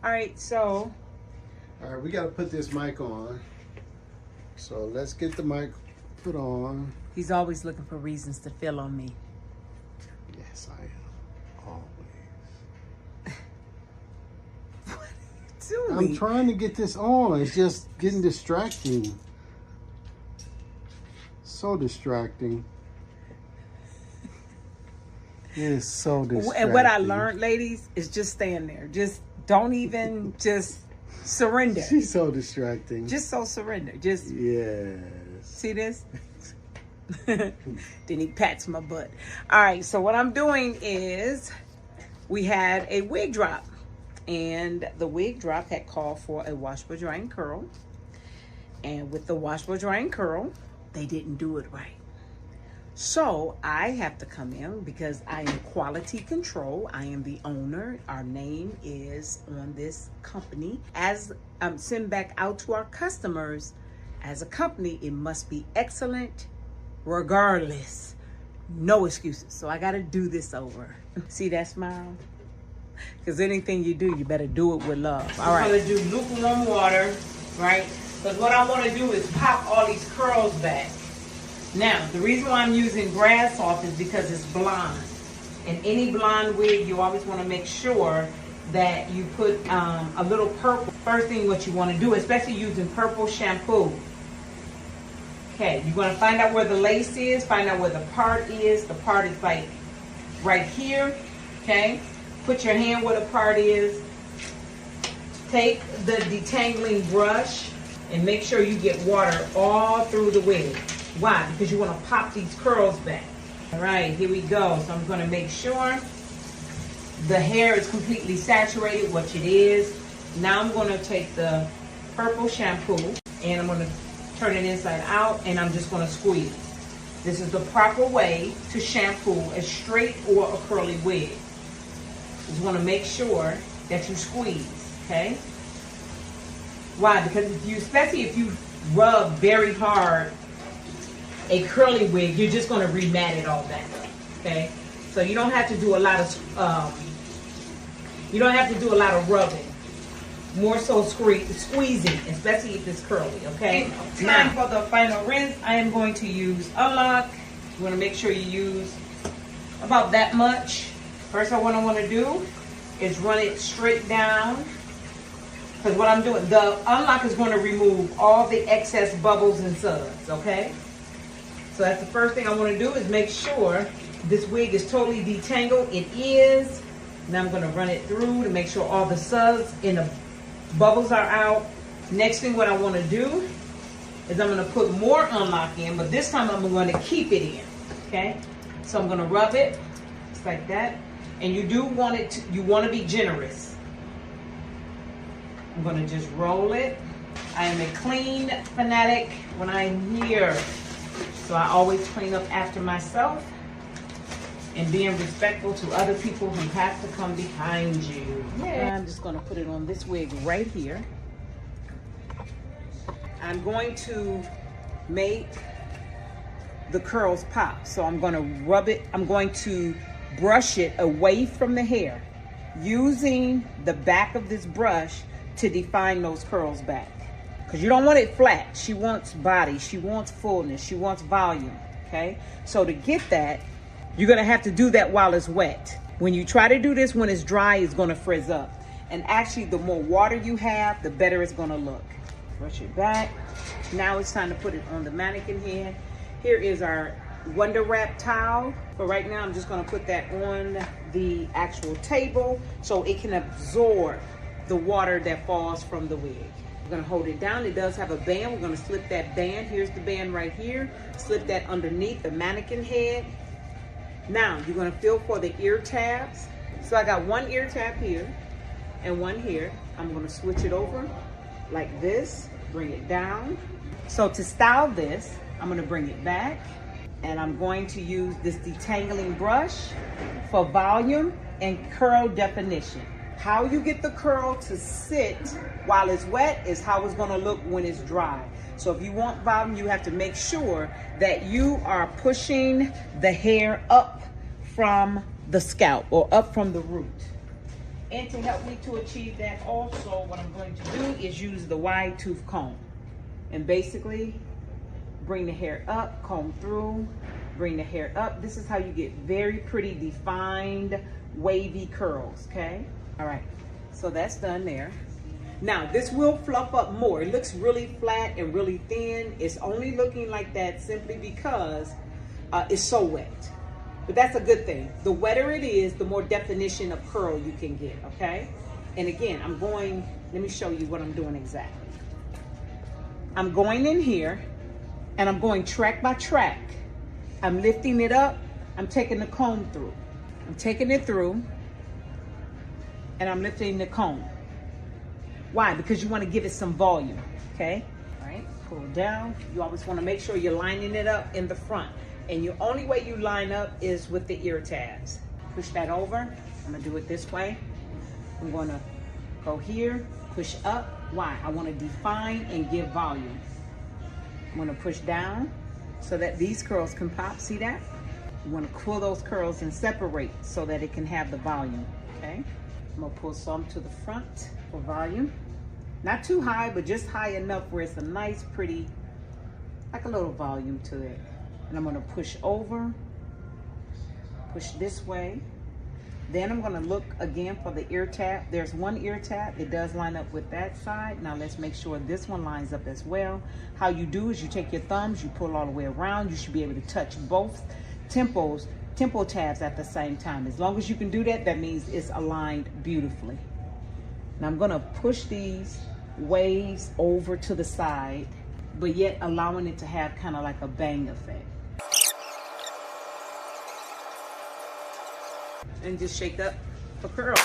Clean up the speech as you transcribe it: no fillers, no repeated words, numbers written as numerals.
All right, so. All right, we got to put this mic on. So let's get the mic put on. He's always looking for reasons to fill on me. Yes, I am. Always. What are you doing? I'm trying to get this on. It's just getting distracting. So distracting. It is so distracting. And what I learned, ladies, is just stand there. Just don't even just surrender. She's so distracting. Just so surrender. Just yes. see this? Then he pats my butt. All right, so what I'm doing is we had a wig drop. And the wig drop had called for a washable drying curl. And with the washable drying curl, they didn't do it right. So I have to come in because I am quality control. I am the owner. Our name is on this company. As send back out to our customers, as a company, it must be excellent regardless. No excuses. So I got to do this over. See that smile? Because anything you do, you better do it with love. All right. I'm going to do lukewarm water, right? Because what I want to do is pop all these curls back. Now, the reason why I'm using grass off is because it's blonde. In any blonde wig, you always want to make sure that you put a little purple. First thing what you want to do, especially using purple shampoo. Okay, you're going to find out where the lace is, find out where the part is. The part is like right here, okay? Put your hand where the part is. Take the detangling brush and make sure you get water all through the wig. Why? Because you want to pop these curls back. All right, here we go. So I'm going to make sure the hair is completely saturated, which it is. Now I'm going to take the purple shampoo and I'm going to turn it inside out and I'm just going to squeeze. This is the proper way to shampoo a straight or a curly wig. Just want to make sure that you squeeze, okay? Why? Because if you, especially if you rub very hard a curly wig, you're just going to remat it all back up, okay? So you don't have to do a lot of rubbing. More so squeezing, especially if it's curly, okay? Time for the final rinse. I am going to use Unlock. You want to make sure you use about that much. First, what I want to do is run it straight down. Because what I'm doing, the Unlock is going to remove all the excess bubbles and suds, okay? So that's the first thing I want to do is make sure this wig is totally detangled. It is. Now I'm going to run it through to make sure all the suds and the bubbles are out. Next thing what I want to do is I'm going to put more Unlock in, but this time I'm going to keep it in, okay? So I'm going to rub it just like that. And you do want it to, you want to be generous. I'm going to just roll it. I am a clean fanatic when I'm here. So I always clean up after myself and being respectful to other people who have to come behind you. Yeah. I'm just going to put it on this wig right here. I'm going to make the curls pop. So I'm going to rub it. I'm going to brush it away from the hair using the back of this brush to define those curls back. Because you don't want it flat. She wants body. She wants fullness. She wants volume. Okay? So to get that, you're going to have to do that while it's wet. When you try to do this when it's dry, it's going to frizz up. And actually, the more water you have, the better it's going to look. Brush it back. Now it's time to put it on the mannequin head. Here is our Wonder Wrap towel. But right now, I'm just going to put that on the actual table so it can absorb the water that falls from the wig. We're going to hold it down. It does have a band. We're going to slip that band. Here's the band right here. Slip that underneath the mannequin head. Now, you're going to feel for the ear tabs. So I got one ear tab here and one here. I'm going to switch it over like this. Bring it down. So to style this, I'm going to bring it back. And I'm going to use this detangling brush for volume and curl definition. How you get the curl to sit while it's wet is how it's going to look when it's dry. So if you want volume, you have to make sure that you are pushing the hair up from the scalp or up from the root. And to help me to achieve that also, what I'm going to do is use the wide tooth comb. And basically, bring the hair up, comb through, bring the hair up. This is how you get very pretty, defined, wavy curls, okay? All right, so that's done there. Now, this will fluff up more. It looks really flat and really thin. It's only looking like that simply because it's so wet. But that's a good thing. The wetter it is, the more definition of curl you can get, okay? And again, let me show you what I'm doing exactly. I'm going in here and I'm going track by track. I'm lifting it up. I'm taking the comb through. I'm taking it through and I'm lifting the comb. Why? Because you want to give it some volume, okay? All right, pull down. You always want to make sure you're lining it up in the front. And the only way you line up is with the ear tabs. Push that over. I'm gonna do it this way. I'm gonna go here, push up. Why? I wanna define and give volume. I'm gonna push down so that these curls can pop. See that? You wanna pull those curls and separate so that it can have the volume, okay? I'm gonna pull some to the front for volume. Not too high, but just high enough where it's a nice, pretty, like a little volume to it. And I'm gonna push over, push this way. Then I'm gonna look again for the ear tab. There's one ear tab, it does line up with that side. Now let's make sure this one lines up as well. How you do is you take your thumbs, you pull all the way around. You should be able to touch both tempo tabs at the same time. As long as you can do that, that means it's aligned beautifully. Now I'm gonna push these waves over to the side, but yet allowing it to have kind of like a bang effect. And just shake up for curls.